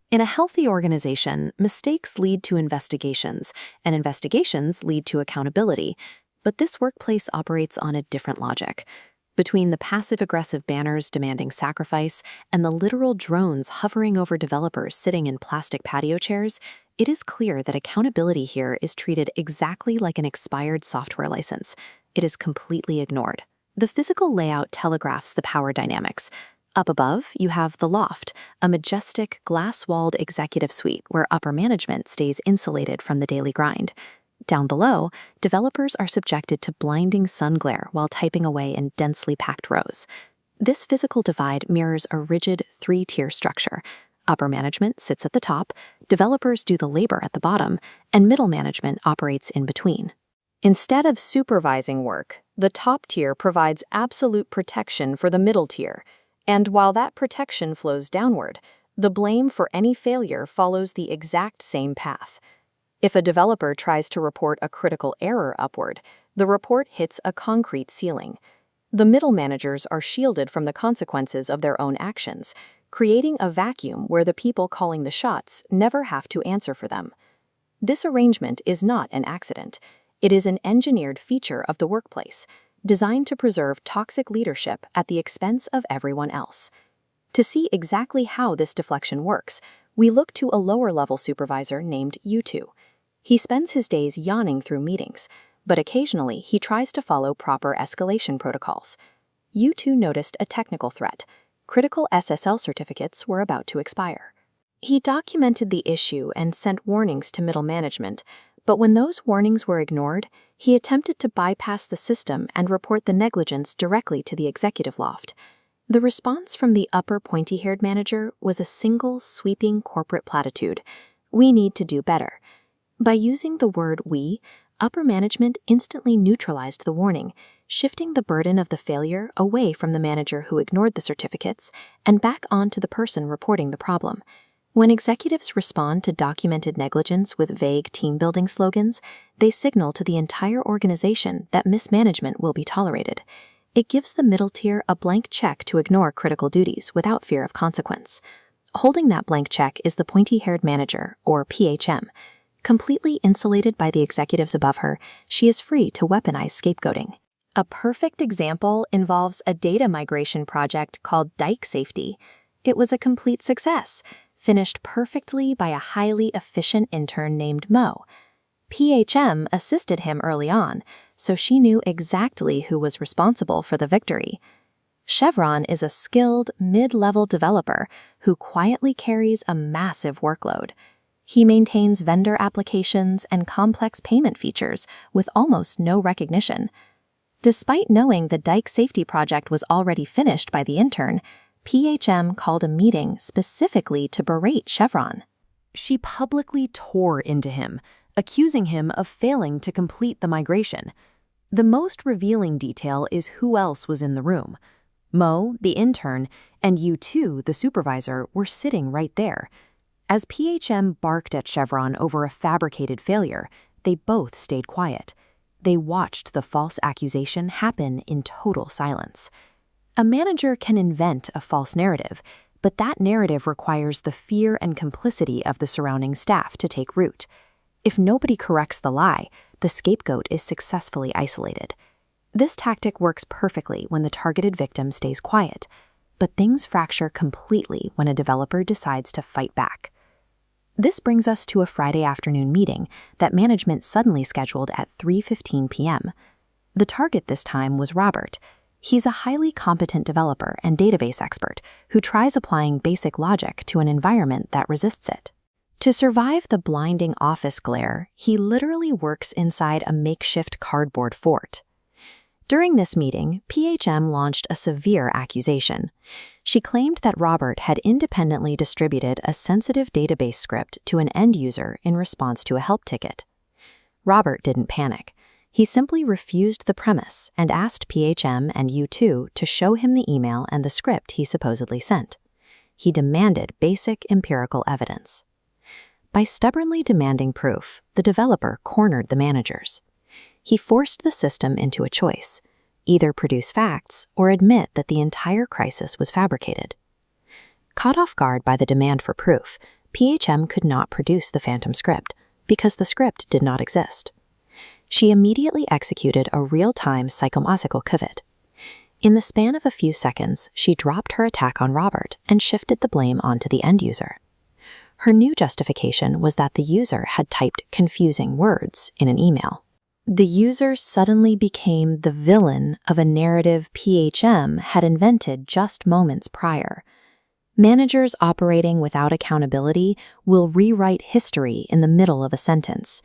In a healthy organization, mistakes lead to investigations, and investigations lead to accountability. But this workplace operates on a different logic. Between the passive-aggressive banners demanding sacrifice and the literal drones hovering over developers sitting in plastic patio chairs, it is clear that accountability here is treated exactly like an expired software license. It is completely ignored. The physical layout telegraphs the power dynamics. Up above, you have the loft, a majestic, glass-walled executive suite where upper management stays insulated from the daily grind. Down below, developers are subjected to blinding sun glare while typing away in densely packed rows. This physical divide mirrors a rigid three-tier structure. Upper management sits at the top, developers do the labor at the bottom, and middle management operates in between. Instead of supervising work, the top tier provides absolute protection for the middle tier. And while that protection flows downward, the blame for any failure follows the exact same path. If a developer tries to report a critical error upward, the report hits a concrete ceiling. The middle managers are shielded from the consequences of their own actions, creating a vacuum where the people calling the shots never have to answer for them. This arrangement is not an accident. It is an engineered feature of the workplace, designed to preserve toxic leadership at the expense of everyone else. To see exactly how this deflection works, we look to a lower-level supervisor named U2. He spends his days yawning through meetings, but occasionally he tries to follow proper escalation protocols. U2 noticed a technical threat. Critical SSL certificates were about to expire. He documented the issue and sent warnings to middle management, but when those warnings were ignored, he attempted to bypass the system and report the negligence directly to the Executive Loft. The response from the upper pointy-haired manager was a single, sweeping corporate platitude: "We need to do better." By using the word "we," upper management instantly neutralized the warning, shifting the burden of the failure away from the manager who ignored the certificates and back onto the person reporting the problem. When executives respond to documented negligence with vague team-building slogans, they signal to the entire organization that mismanagement will be tolerated. It gives the middle tier a blank check to ignore critical duties without fear of consequence. Holding that blank check is the pointy-haired manager, or PHM. Completely insulated by the executives above her, she is free to weaponize scapegoating. A perfect example involves a data migration project called Dike Safety. It was a complete success, finished perfectly by a highly efficient intern named Mo. PHM assisted him early on, so she knew exactly who was responsible for the victory. Chevron is a skilled, mid-level developer who quietly carries a massive workload. He maintains vendor applications and complex payment features with almost no recognition. Despite knowing the Dike Safety project was already finished by the intern, PHM called a meeting specifically to berate Chevron. She publicly tore into him, accusing him of failing to complete the migration. The most revealing detail is who else was in the room. Mo, the intern, and U2, the supervisor, were sitting right there. As PHM barked at Chevron over a fabricated failure, they both stayed quiet. They watched the false accusation happen in total silence. A manager can invent a false narrative, but that narrative requires the fear and complicity of the surrounding staff to take root. If nobody corrects the lie, the scapegoat is successfully isolated. This tactic works perfectly when the targeted victim stays quiet, but things fracture completely when a developer decides to fight back. This brings us to a Friday afternoon meeting that management suddenly scheduled at 3:15 p.m. The target this time was Robert. He's a highly competent developer and database expert who tries applying basic logic to an environment that resists it. To survive the blinding office glare, he literally works inside a makeshift cardboard fort. During this meeting, PHM launched a severe accusation. She claimed that Robert had independently distributed a sensitive database script to an end user in response to a help ticket. Robert didn't panic. He simply refused the premise and asked PHM and U2 to show him the email and the script he supposedly sent. He demanded basic empirical evidence. By stubbornly demanding proof, the developer cornered the managers. He forced the system into a choice: either produce facts or admit that the entire crisis was fabricated. Caught off guard by the demand for proof, PHM could not produce the phantom script because the script did not exist. She immediately executed a real-time psychomasical pivot. In the span of a few seconds, she dropped her attack on Robert and shifted the blame onto the end user. Her new justification was that the user had typed confusing words in an email. The user suddenly became the villain of a narrative PHM had invented just moments prior. Managers operating without accountability will rewrite history in the middle of a sentence.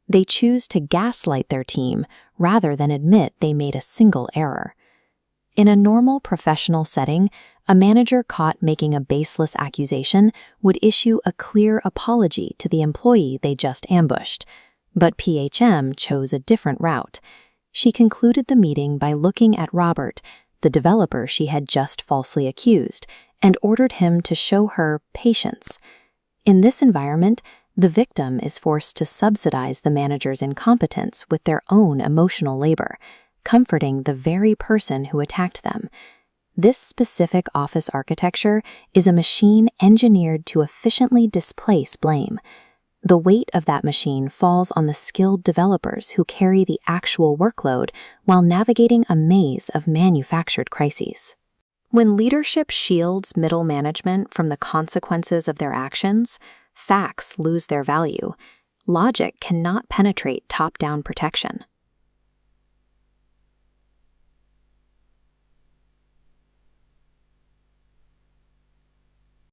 They choose to gaslight their team rather than admit they made a single error. In a normal professional setting, a manager caught making a baseless accusation would issue a clear apology to the employee they just ambushed. But PHM chose a different route. She concluded the meeting by looking at Robert, the developer she had just falsely accused, and ordered him to show her patience. In this environment, the victim is forced to subsidize the manager's incompetence with their own emotional labor, comforting the very person who attacked them. This specific office architecture is a machine engineered to efficiently displace blame. The weight of that machine falls on the skilled developers who carry the actual workload while navigating a maze of manufactured crises. When leadership shields middle management from the consequences of their actions, facts lose their value. Logic cannot penetrate top-down protection.